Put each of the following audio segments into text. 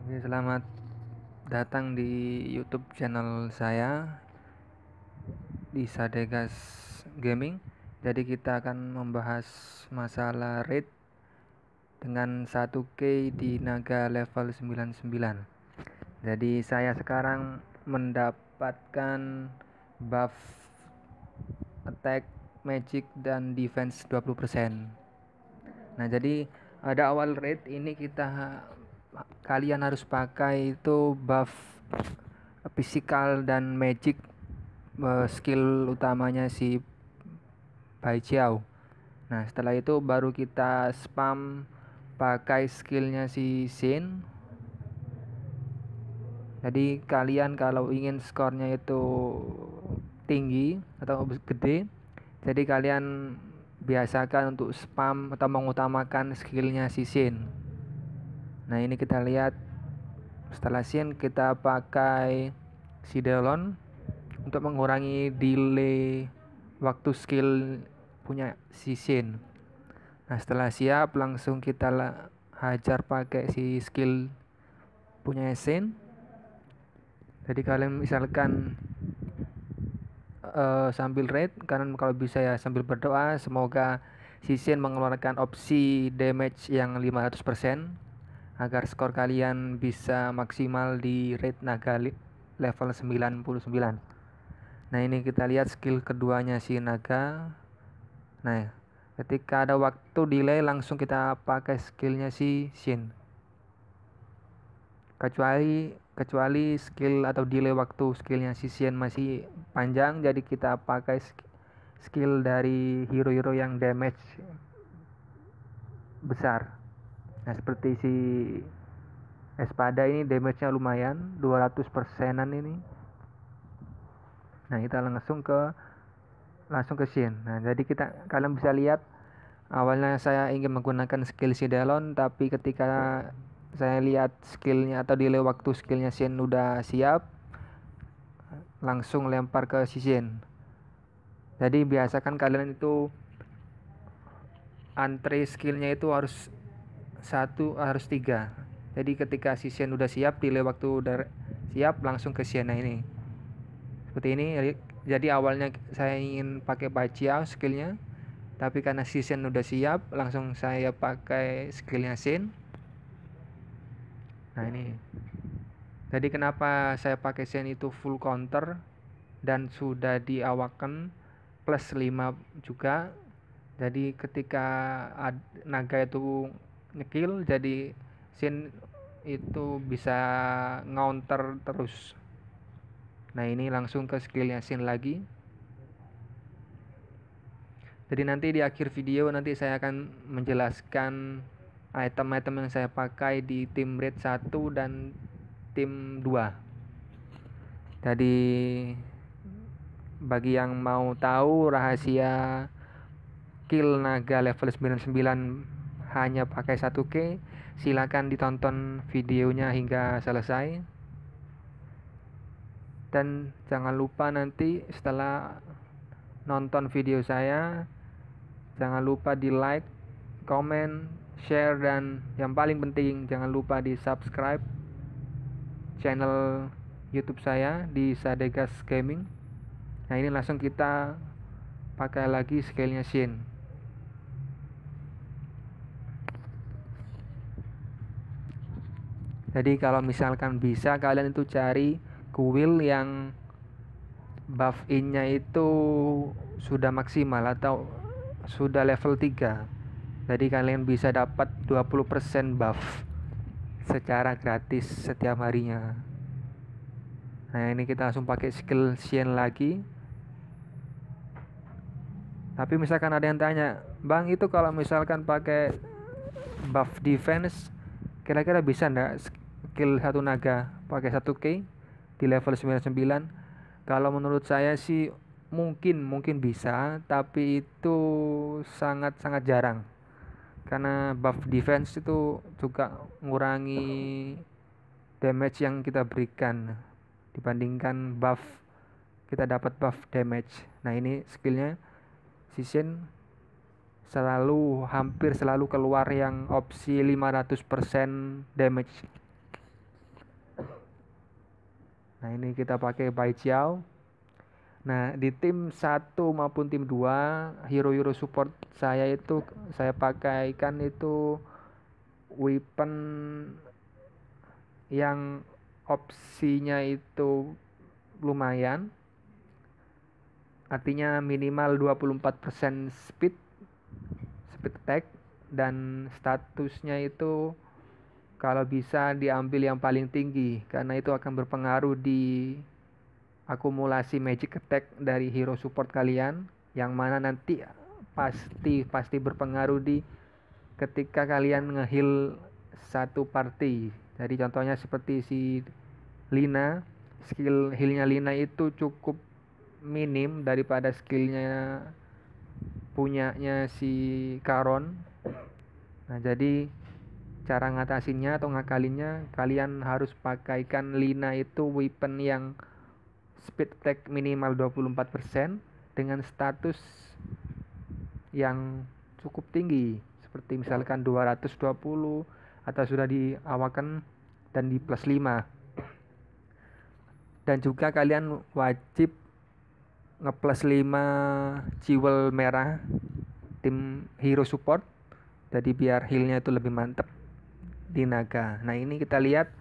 Oke, selamat datang di YouTube channel saya di Sadegas Gaming. Jadi kita akan membahas masalah raid dengan 1K di naga level 99. Jadi saya sekarang mendapatkan buff attack, magic dan defense 20%. Nah, jadi ada awal raid ini kalian harus pakai itu buff physical dan magic, skill utamanya si Bai Chiao. Nah, setelah itu baru kita spam pakai skillnya si Xin. Jadi kalian kalau ingin skornya itu tinggi atau gede, jadi kalian biasakan untuk spam atau mengutamakan skillnya si Xin. Nah, ini kita lihat setelah Xin kita pakai si Delon untuk mengurangi delay waktu skill punya si Xin. Nah, setelah siap langsung kita hajar pakai si skill punya Xin. Jadi kalian misalkan sambil raid, kalian kalau bisa ya sambil berdoa semoga si Xin mengeluarkan opsi damage yang 500% agar skor kalian bisa maksimal di raid naga level 99. Nah, ini kita lihat skill keduanya si naga. Nah, ketika ada waktu delay langsung kita pakai skillnya si Xin. Kecuali skill atau delay waktu skillnya si Xin masih panjang, jadi kita pakai skill dari hero-hero yang damage besar. Nah, seperti si Espada ini damage-nya lumayan 200%an ini. Nah, kita langsung ke Xin. Nah, jadi kalian bisa lihat awalnya saya ingin menggunakan skill si Delon, tapi ketika saya lihat skillnya atau delay waktu skillnya Xin udah siap, langsung lempar ke si Xin. Jadi biasakan kalian itu antre skillnya itu harus 3. Jadi ketika si Xin udah siap, delay waktu udah siap, langsung ke Xin. Nah, ini seperti ini. Jadi awalnya saya ingin pakai Bajia skillnya, tapi karena si Xin udah siap, langsung saya pakai skillnya Xin. Nah, ini jadi kenapa saya pakai Xin itu full counter dan sudah diawaken plus 5 juga. Jadi ketika naga itu ngekill, jadi Xin itu bisa counter terus. Nah, ini langsung ke skillnya Xin lagi. Jadi nanti di akhir video nanti saya akan menjelaskan item-item yang saya pakai di tim raid 1 dan tim 2. Jadi bagi yang mau tahu rahasia kill naga level 99 hanya pakai 1K, silakan ditonton videonya hingga selesai. Dan jangan lupa nanti setelah nonton video saya, jangan lupa di like, komen, share, dan yang paling penting jangan lupa di subscribe channel YouTube saya di Sadegas Gaming. Nah, ini langsung kita pakai lagi skillnya Xin. Jadi kalau misalkan bisa kalian itu cari kuil yang buff in-nya itu sudah maksimal atau sudah level 3. Jadi kalian bisa dapat 20% buff secara gratis setiap harinya. Nah, ini kita langsung pakai skill Xin lagi. Tapi misalkan ada yang tanya, "Bang, itu kalau misalkan pakai buff defense kira-kira bisa enggak skill satu naga pakai 1K di level 99?" Kalau menurut saya sih mungkin bisa, tapi itu sangat-sangat jarang. Karena buff defense itu juga mengurangi damage yang kita berikan dibandingkan kita dapat buff damage. Nah, ini skillnya si Xin hampir selalu keluar yang opsi 500% damage. Nah ini kita pakai Bai Jiao. Nah di tim 1 maupun tim 2 hero-hero support saya itu saya pakaikan itu weapon yang opsinya itu lumayan, artinya minimal 24% speed attack, dan statusnya itu kalau bisa diambil yang paling tinggi karena itu akan berpengaruh di akumulasi magic attack dari hero support kalian, yang mana nanti pasti berpengaruh di ketika kalian ngeheal satu party. Jadi contohnya seperti si Lina, skill healnya Lina itu cukup minim daripada skillnya punyanya si Karon. Nah jadi cara ngatasinnya atau ngakalinnya, kalian harus pakaikan Lina itu weapon yang speed attack minimal 24% dengan status yang cukup tinggi, seperti misalkan 220 atau sudah di awaken dan di plus 5. Dan juga kalian wajib ngeplus 5 jewel merah tim hero support, jadi biar healnya itu lebih mantep di naga. Nah ini kita lihat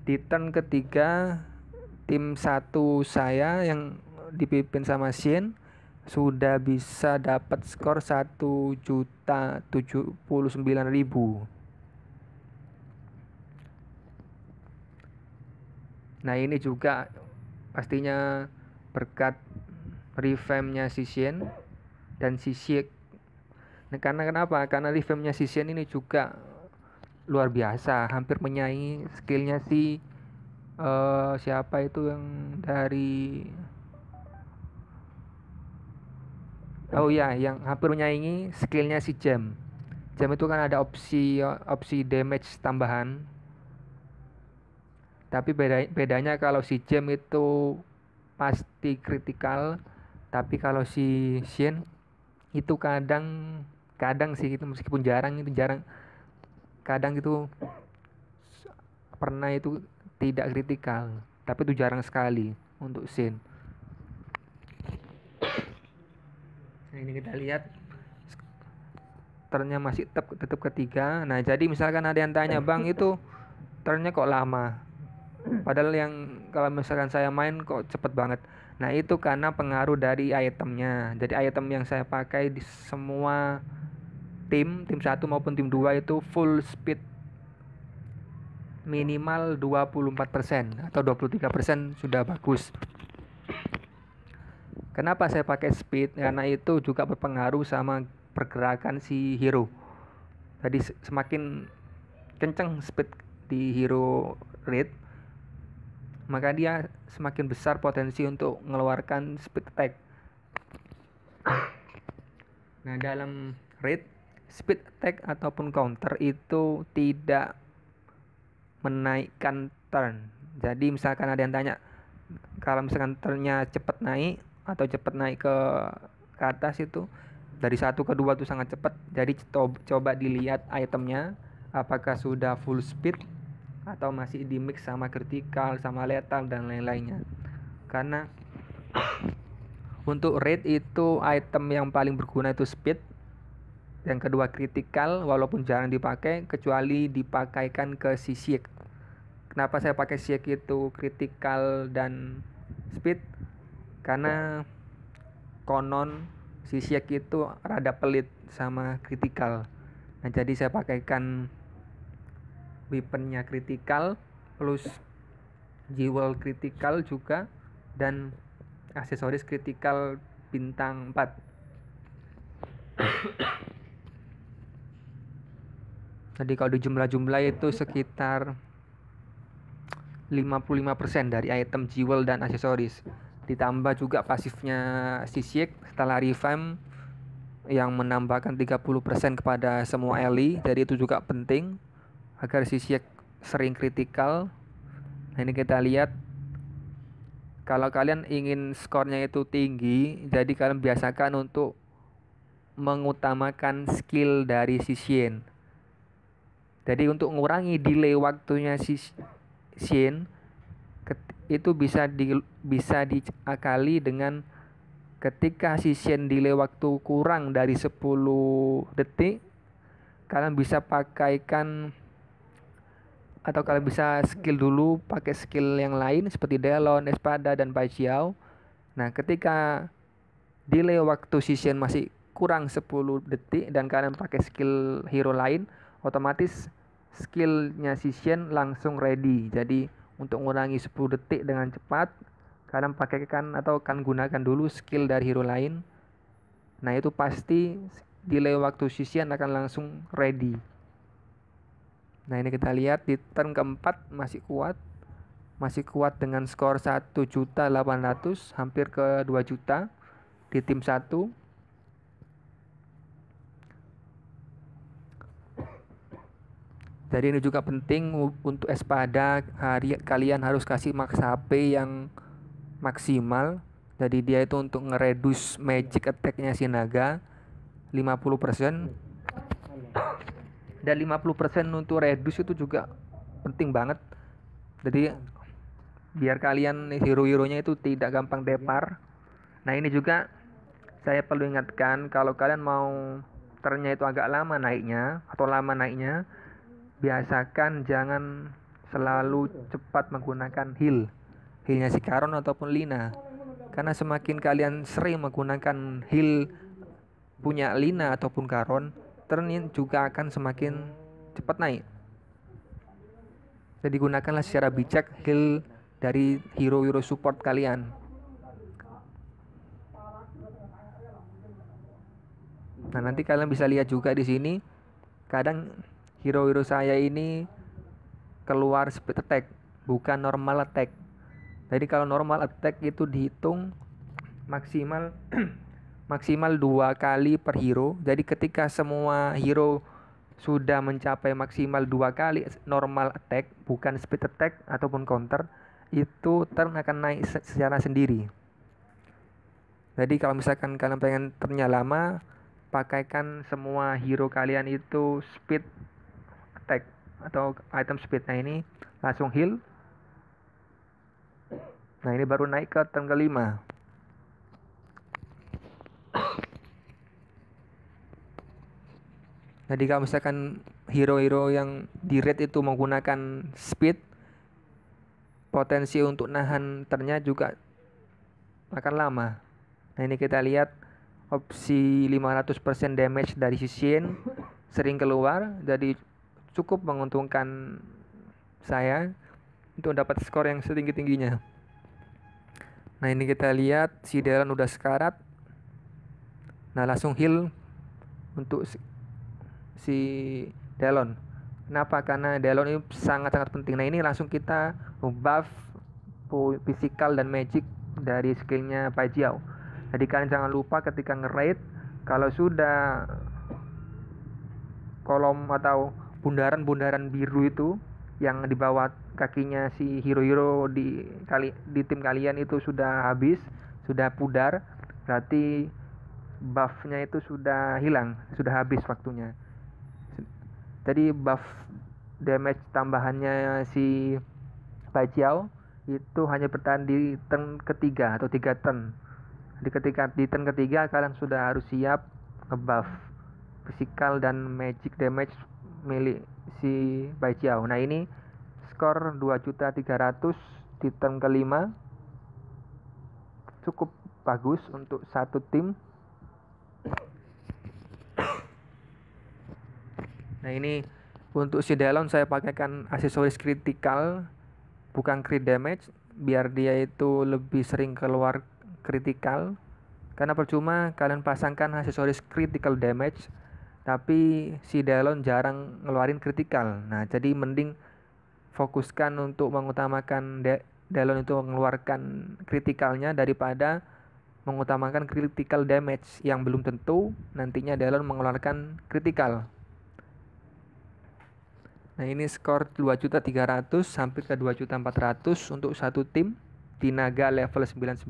di turn ketiga tim 1 saya yang dipimpin sama Shin sudah bisa dapat skor 1.079.000. Nah ini juga pastinya berkat revampnya si Shin dan si Shik. Nah karena kenapa? Karena revampnya si Shin ini juga luar biasa, hampir menyaingi skillnya si siapa itu yang dari yang hampir menyaingi skillnya si Jam. Jam itu kan ada opsi damage tambahan. Tapi bedanya kalau si Jam itu pasti kritikal, tapi kalau si Shin itu kadang sih itu meskipun jarang kadang itu pernah itu tidak kritikal, tapi itu jarang sekali untuk Shin. Nah ini kita lihat turnnya masih tetap ketiga. Nah jadi misalkan ada yang tanya, bang itu turnnya kok lama, padahal yang kalau misalkan saya main kok cepet banget. Nah itu karena pengaruh dari itemnya. Jadi item yang saya pakai di semua tim 1 maupun tim 2 itu full speed minimal 24% atau 23% sudah bagus. Kenapa saya pakai speed? Karena itu juga berpengaruh sama pergerakan si hero. Jadi semakin kencang speed di hero raid, maka dia semakin besar potensi untuk mengeluarkan speed attack. Nah dalam raid, speed attack ataupun counter itu tidak menaikkan turn. Jadi misalkan ada yang tanya, kalau misalkan turnnya cepat naik atau cepat naik ke atas itu dari 1 ke 2 itu sangat cepat. Jadi coba dilihat itemnya apakah sudah full speed atau masih di mix sama critical, sama lethal dan lain-lainnya. Karena untuk raid itu item yang paling berguna itu speed, yang kedua critical walaupun jarang dipakai kecuali dipakaikan ke si Shik. Kenapa saya pakai Shik itu critical dan speed? Karena konon si Shik itu rada pelit sama critical. Nah jadi saya pakaikan weaponnya critical plus jewel critical juga dan aksesoris critical bintang 4. Jadi kalau di jumlah itu sekitar 55% dari item jewel dan aksesoris. Ditambah juga pasifnya si Shik setelah revamp yang menambahkan 30% kepada semua ally. Jadi itu juga penting agar si Shik sering kritikal. Nah ini kita lihat, kalau kalian ingin skornya itu tinggi, jadi kalian biasakan untuk mengutamakan skill dari si Shin. Jadi untuk mengurangi delay waktunya si Shin itu bisa diakali dengan ketika session delay waktu kurang dari 10 detik, kalian bisa pakaikan atau kalian bisa skill dulu pakai skill yang lain seperti Delon, Espada, dan Baijiao. Nah, ketika delay waktu session masih kurang 10 detik dan kalian pakai skill hero lain, otomatis skillnya session langsung ready. Jadi untuk mengurangi 10 detik dengan cepat, kalian pakaikan atau kalian gunakan dulu skill dari hero lain. Nah, itu pasti delay waktu session akan langsung ready. Nah, ini kita lihat di turn keempat masih kuat dengan skor 1.800.000, hampir ke 2 juta di tim 1. Jadi ini juga penting untuk Espada, kalian harus kasih max HP yang maksimal. Jadi dia itu untuk ngereduce magic attack-nya si naga 50%. Dan 50% untuk reduce itu juga penting banget. Jadi biar kalian hero-heronya itu tidak gampang depar. Nah, ini juga saya perlu ingatkan, kalau kalian mau turnnya itu agak lama naiknya atau lama naiknya, biasakan jangan selalu cepat menggunakan healnya si Karon ataupun Lina. Karena semakin kalian sering menggunakan heal punya Lina ataupun Karon, turn juga akan semakin cepat naik. Jadi gunakanlah secara bijak heal dari hero-hero support kalian. Nah, nanti kalian bisa lihat juga di sini, kadang hero-hero saya ini keluar speed attack, bukan normal attack. Jadi kalau normal attack itu dihitung maksimal maksimal 2 kali per hero. Jadi ketika semua hero sudah mencapai maksimal 2 kali normal attack, bukan speed attack ataupun counter, itu turn akan naik secara sendiri. Jadi kalau misalkan kalian pengen turnnya lama, pakaikan semua hero kalian itu speed attack atau item speed. Nah, ini langsung heal. Nah, ini baru naik ke turn kelima. Jadi kalau misalkan hero-hero yang di red itu menggunakan speed, potensi untuk nahan turnnya juga akan lama. Nah, ini kita lihat opsi 500% damage dari Shishin sering keluar, jadi cukup menguntungkan saya untuk dapat skor yang setinggi-tingginya. Nah, ini kita lihat si Delon udah sekarat. Nah, langsung heal untuk si Delon. Kenapa? Karena Delon ini sangat-sangat penting. Nah, ini langsung kita buff physical dan magic dari skillnya Baijiao. Jadi kalian jangan lupa ketika nge-raid, kalau sudah kolom atau bundaran-bundaran biru itu yang di bawah kakinya si hero-hero di tim kalian itu sudah habis, sudah pudar, berarti buffnya itu sudah hilang, sudah habis waktunya. Jadi buff damage tambahannya si Baijiao itu hanya bertahan di turn ketiga atau 3 turn. Jadi ketika di turn ketiga kalian sudah harus siap ngebuff physical dan magic damage milik si Baijiao. Nah, ini skor 2.300.000 di turn kelima, cukup bagus untuk satu tim. Nah, ini untuk si Delon saya pakaikan aksesoris critical, bukan crit damage, biar dia itu lebih sering keluar critical. Karena percuma kalian pasangkan aksesoris critical damage tapi si Delon jarang ngeluarin critical. Nah, jadi mending fokuskan untuk mengutamakan Delon itu mengeluarkan critical-nya daripada mengutamakan critical damage yang belum tentu nantinya Delon mengeluarkan critical. Nah, ini skor 2.300.000 sampai ke 2.400.000 untuk satu tim di naga level 99.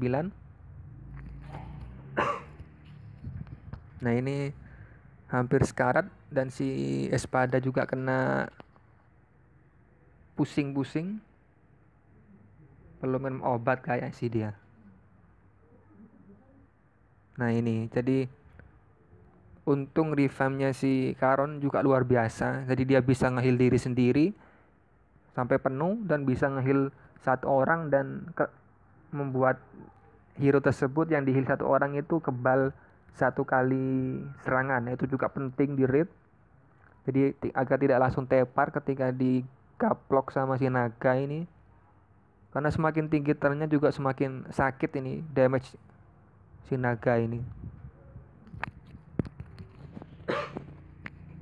Nah, ini hampir sekarat dan si Espada juga kena pusing-pusing. perlu minum obat kayak sih dia. Nah ini jadi untung revampnya si Karon juga luar biasa. Jadi dia bisa ngeheal diri sendiri sampai penuh dan bisa ngeheal satu orang dan membuat hero tersebut yang di heal satu orang itu kebal satu kali serangan. Itu juga penting di raid. Jadi agar tidak langsung tepar ketika digaplok sama si naga ini. Karena semakin tinggi turnnya juga semakin sakit ini damage si naga ini.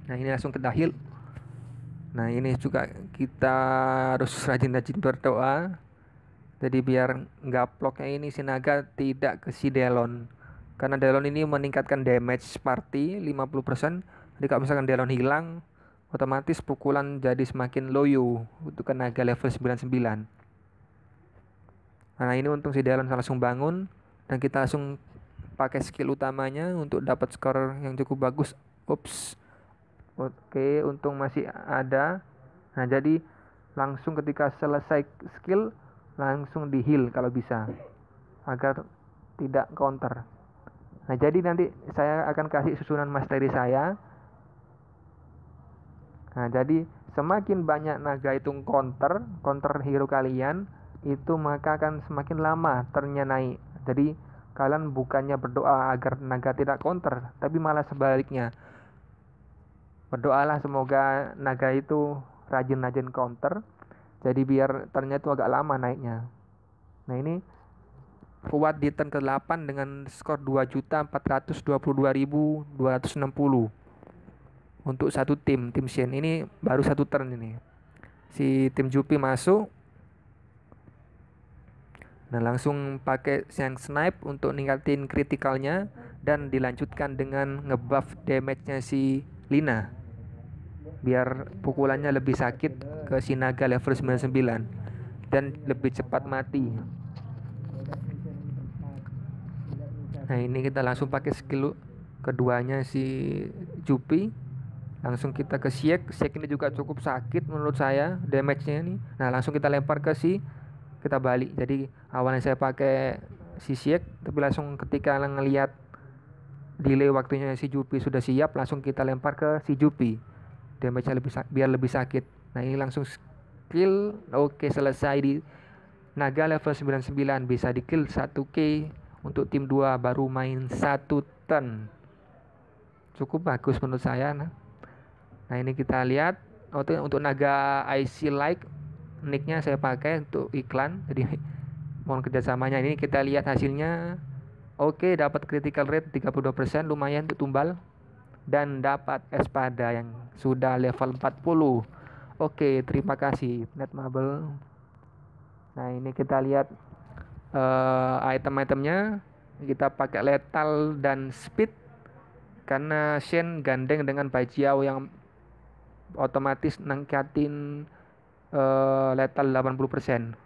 Nah ini langsung kita heal. Nah ini juga kita harus rajin-rajin berdoa. Jadi biar gaploknya ini si naga tidak ke si Delon. Karena Delon ini meningkatkan damage party 50%. Jadi kalau misalkan Delon hilang, otomatis pukulan jadi semakin loyo untuk ke naga level 99. Nah ini untung si Delon langsung bangun dan kita langsung pakai skill utamanya untuk dapat skor yang cukup bagus. Ups. Oke, untung masih ada. Nah jadi langsung ketika selesai skill langsung di heal kalau bisa agar tidak counter. Nah jadi nanti saya akan kasih susunan mastery saya. Nah jadi semakin banyak naga itu counter hero kalian itu maka akan semakin lama turnnya naik. Jadi kalian bukannya berdoa agar naga tidak counter, tapi malah sebaliknya. Berdoalah semoga naga itu rajin-rajin counter. Jadi biar turnnya itu agak lama naiknya. Nah ini kuat di turn ke-8 dengan skor 2.422.260 untuk satu tim Shen. Ini baru satu turn ini. Si tim Jupi masuk. Nah langsung pakai yang snipe untuk ningkatin kritikalnya dan dilanjutkan dengan ngebuff damage-nya si Lina biar pukulannya lebih sakit ke si naga level 99 dan lebih cepat mati. Nah ini kita langsung pakai skill keduanya si Jupi. Langsung kita ke Siek ini juga cukup sakit menurut saya damage-nya ini. Nah langsung kita lempar ke si, kita balik. Jadi awalnya saya pakai si Siek, tapi langsung ketika ngelihat delay waktunya si Jupi sudah siap, langsung kita lempar ke si Jupi. Damage-nya biar lebih sakit. Nah ini langsung skill. Oke selesai di naga level 99 bisa di kill 1k untuk tim 2 baru main 1 turn. Cukup bagus menurut saya. Nah ini kita lihat untuk naga IC like nicknya saya pakai untuk iklan, jadi mohon kerjasamanya. Ini kita lihat hasilnya. Oke, dapat critical rate 32%, lumayan untuk tumbal dan dapat espada yang sudah level 40. Oke, terima kasih Netmarble. Nah ini kita lihat item-itemnya. Kita pakai lethal dan speed karena Shen gandeng dengan Baijiao yang otomatis nangkatin lethal 80%.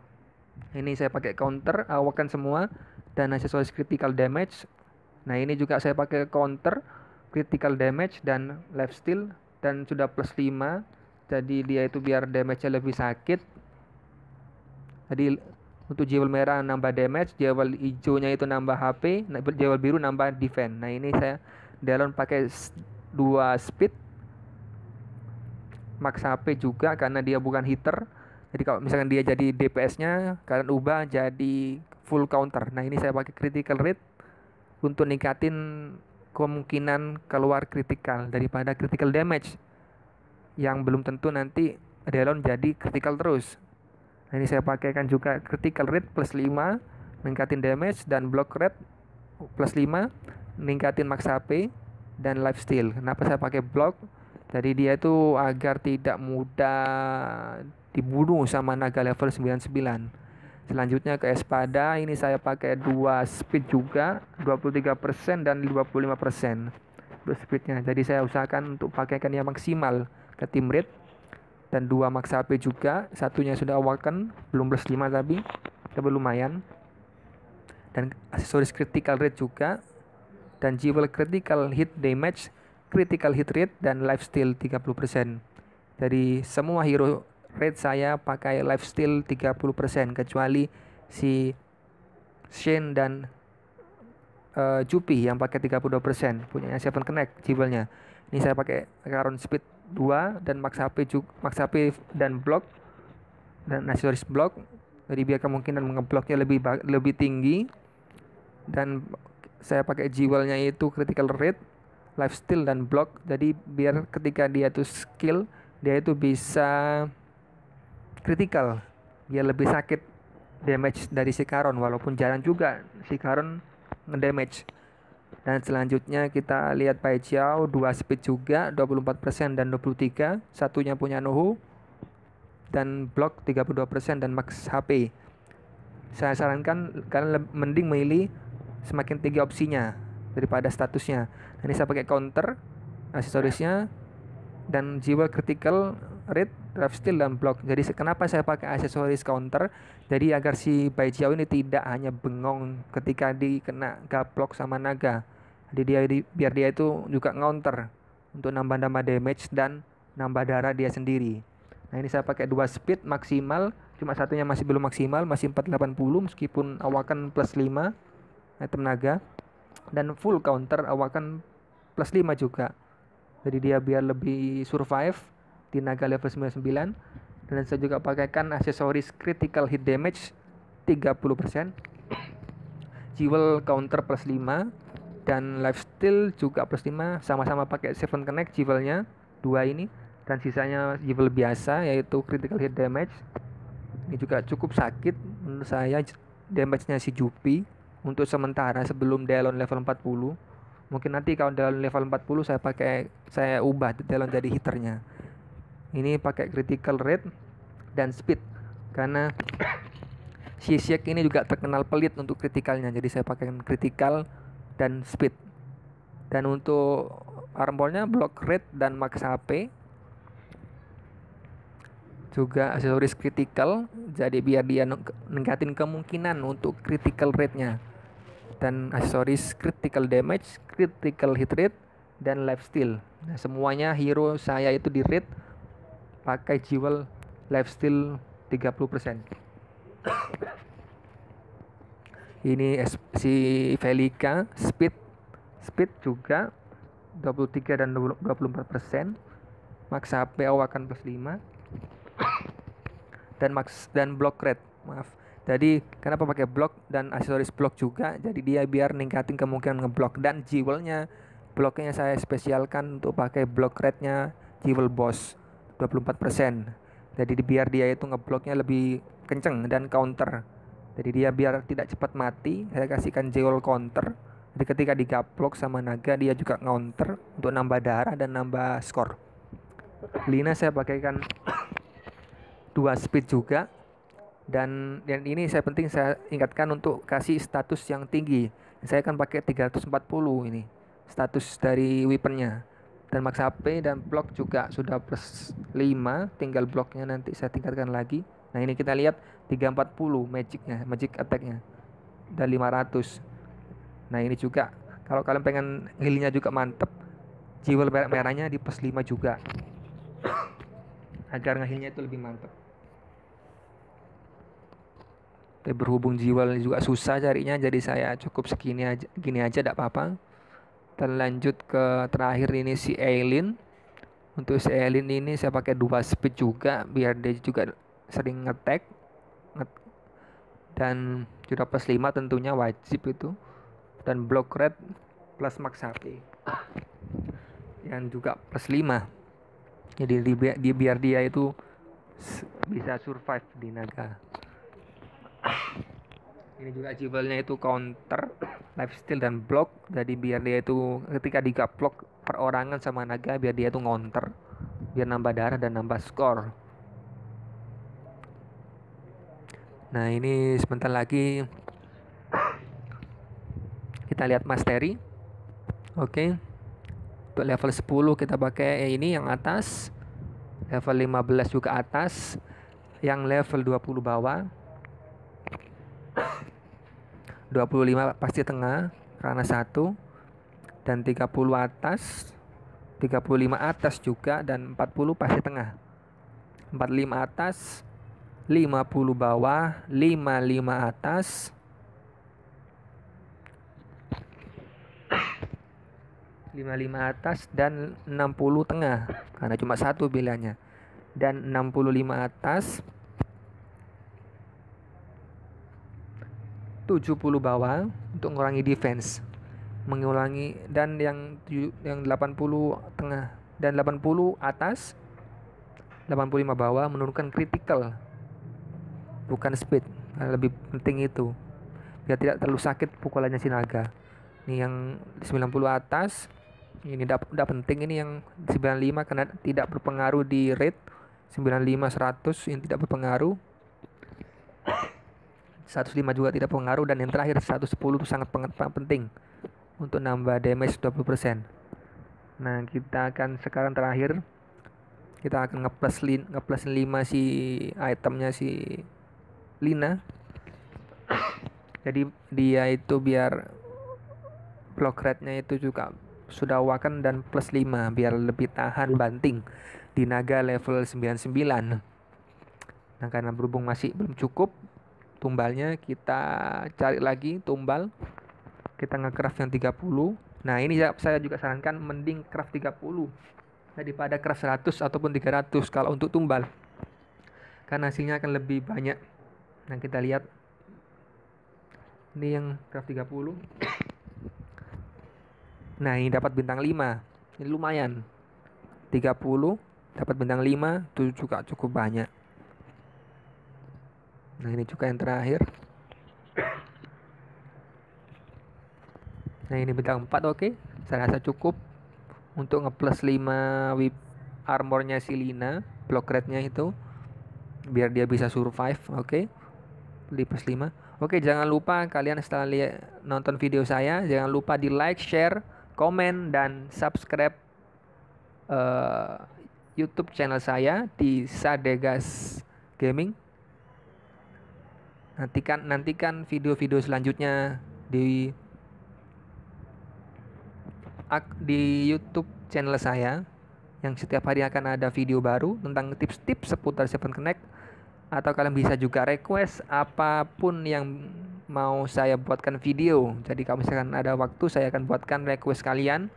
Ini saya pakai counter awakan semua dan aksesoris critical damage. Nah ini juga saya pakai counter critical damage dan lifesteal dan sudah plus 5. Jadi dia itu biar damage-nya lebih sakit. Jadi untuk jewel merah nambah damage, jewel hijaunya itu nambah HP, jewel biru nambah defense. Nah ini saya Delon pakai 2 speed, max HP juga karena dia bukan hitter. Jadi kalau misalkan dia jadi DPS-nya, kalian ubah jadi full counter. Nah ini saya pakai critical rate untuk ningkatin kemungkinan keluar critical daripada critical damage yang belum tentu nanti Delon jadi critical terus. Nah ini saya pakaikan juga critical rate plus 5 ningkatin damage dan block rate plus 5 ningkatin max HP dan lifesteal. Kenapa saya pakai block? Jadi dia itu agar tidak mudah dibunuh sama naga level 99. Selanjutnya ke espada, ini saya pakai 2 speed juga, 23% dan 55% untuk speednya. Jadi saya usahakan untuk pakaikan yang maksimal ke team rate dan 2 max HP juga. Satunya sudah awaken, belum plus 5 tapi lumayan. Dan aksesoris critical rate juga dan jewel critical hit damage, critical hit rate dan lifesteal 30%. Jadi semua hero rate saya pakai lifesteal 30% kecuali si Shane dan Jupi yang pakai 32%, punyanya Seven Connect jewelnya. Ini saya pakai Current Speed 2 dan Max HP dan block dan aksesoris block. Jadi biar kemungkinan ngebloknya lebih tinggi. Dan saya pakai jewelnya itu critical rate, lifesteal dan block. Jadi biar ketika dia tuh skill, dia itu bisa critical, biar lebih sakit damage dari si Caron, walaupun jarang juga si Caron ngedamage. Dan selanjutnya kita lihat Bai Xiao 2 speed juga 24% dan 23, satunya punya Nuhu, dan block 32% dan max HP. Saya sarankan kalian mending milih semakin tinggi opsinya daripada statusnya. Ini saya pakai counter aksesorisnya dan jiwa critical rate, lifesteal dan block. Jadi kenapa saya pakai aksesoris counter? Jadi agar si Bai Xiao ini tidak hanya bengong ketika dikena gaplok sama naga. Jadi biar dia itu juga counter untuk nambah-nambah damage dan nambah darah dia sendiri. Nah ini saya pakai 2 speed maksimal, cuma satunya masih belum maksimal, masih 480 meskipun awakan plus 5 item naga, dan full counter awakan plus 5 juga. Jadi dia biar lebih survive di naga level 99. Dan saya juga pakaikan aksesoris critical hit damage 30%, jewel counter plus 5, dan lifesteal juga plus 5. Sama-sama pakai Seven Connect jewelnya 2 ini, dan sisanya jewel biasa yaitu critical hit damage. Ini juga cukup sakit menurut saya damage-nya si Jupi untuk sementara sebelum Delon level 40. Mungkin nanti kalau Delon level 40 saya ubah Delon jadi hitternya. Ini pakai critical rate dan speed karena si Shake ini juga terkenal pelit untuk kritikalnya. Jadi saya pakai critical dan speed. Dan untuk armornya block rate dan max HP. Juga aksesoris critical, jadi biar dia ningkatin kemungkinan untuk critical rate-nya. Dan aksesoris critical damage, critical hit rate, dan lifesteal. Nah, semuanya hero saya itu di rate pakai jewel lifesteal 30%. Ini si Velika speed juga 23 dan 24%. Max HP awakan plus 5 dan block rate. Maaf. Jadi kenapa pakai block dan aksesoris block juga? Jadi dia biar ningkatin kemungkinan ngeblok, dan jewelnya blocknya saya spesialkan untuk pakai block rate-nya jewel boss 24%. Jadi biar dia itu ngebloknya lebih kenceng dan counter. Jadi dia biar tidak cepat mati, saya kasihkan jewel counter. Jadi ketika digaplok sama naga dia juga counter untuk nambah darah dan nambah skor. Lina saya pakaikan 2 speed juga, dan ini saya ingatkan untuk kasih status yang tinggi. Saya akan pakai 340 ini status dari weaponnya, dan max HP dan block juga sudah plus 5, tinggal blocknya nanti saya tingkatkan lagi. Nah ini kita lihat 340 magic attacknya dan 500. Nah ini juga kalau kalian pengen healnya juga mantep, jewel merahnya di plus 5 juga agar ngehilnya itu lebih mantap. Tapi berhubung jewel juga susah carinya, jadi saya cukup gini aja tidak apa-apa. Dan lanjut ke terakhir ini si Aileen. Untuk si Aileen ini saya pakai 2 speed juga biar dia juga sering ngetek, dan sudah plus 5 tentunya wajib itu, dan block rate plus max HP yang juga plus 5. Jadi biar dia itu bisa survive di naga. Ini juga jewelnya itu counter, lifesteal dan block. Jadi biar dia itu ketika digaplok perorangan sama naga, biar dia itu counter, biar nambah darah dan nambah skor. Nah ini sebentar lagi kita lihat mastery. Oke. Untuk level 10 kita pakai ini yang atas, level 15 juga atas, yang level 20 bawah, 25 pasti tengah karena 1, dan 30 atas, 35 atas juga, dan 40 pasti tengah, 45 atas, 50 bawah, 55 atas, 55 atas dan 60 tengah karena cuma satu pilihannya, dan 65 atas, 70 bawah untuk mengurangi defense, mengulangi, dan yang 80 tengah dan 80 atas, 85 bawah menurunkan critical bukan speed. Lebih penting itu biar tidak terlalu sakit pukulannya si naga. Ini yang 90 atas ini udah penting, ini yang 95 karena tidak berpengaruh di rate. 95 100 yang tidak berpengaruh, 105 juga tidak berpengaruh, dan yang terakhir 110 itu sangat penting untuk nambah damage 20%. Nah, kita akan sekarang terakhir kita akan ngeplus 5 si itemnya si Lina. Jadi dia itu biar block rate-nya itu juga sudah wakan dan plus 5 biar lebih tahan banting di naga level 99. Nah, karena berhubung masih belum cukup tumbalnya, kita cari lagi tumbal. Kita nge-craft yang 30. Nah, ini saya juga sarankan mending craft 30 daripada craft 100 ataupun 300 kalau untuk tumbal, karena hasilnya akan lebih banyak. Nah, kita lihat ini yang craft 30. Nah, ini dapat bintang 5. Ini lumayan. 30 dapat bintang 5 itu juga cukup banyak. Nah, ini juga yang terakhir. Nah, ini bintang 4. Oke. Saya rasa cukup untuk ngeplus 5 whip armornya si Lina, block rate-nya itu biar dia bisa survive. Oke. Di plus 5. Oke, jangan lupa kalian setelah nonton video saya, jangan lupa di like, share, komen, dan subscribe YouTube channel saya di Sadegas Gaming. Nantikan video-video selanjutnya di YouTube channel saya, yang setiap hari akan ada video baru tentang tips-tips seputar Seven Connect. Atau kalian bisa juga request apapun yang mau saya buatkan video. Jadi kalau misalkan ada waktu, saya akan buatkan request kalian.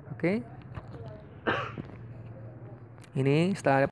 Oke. Ini setelah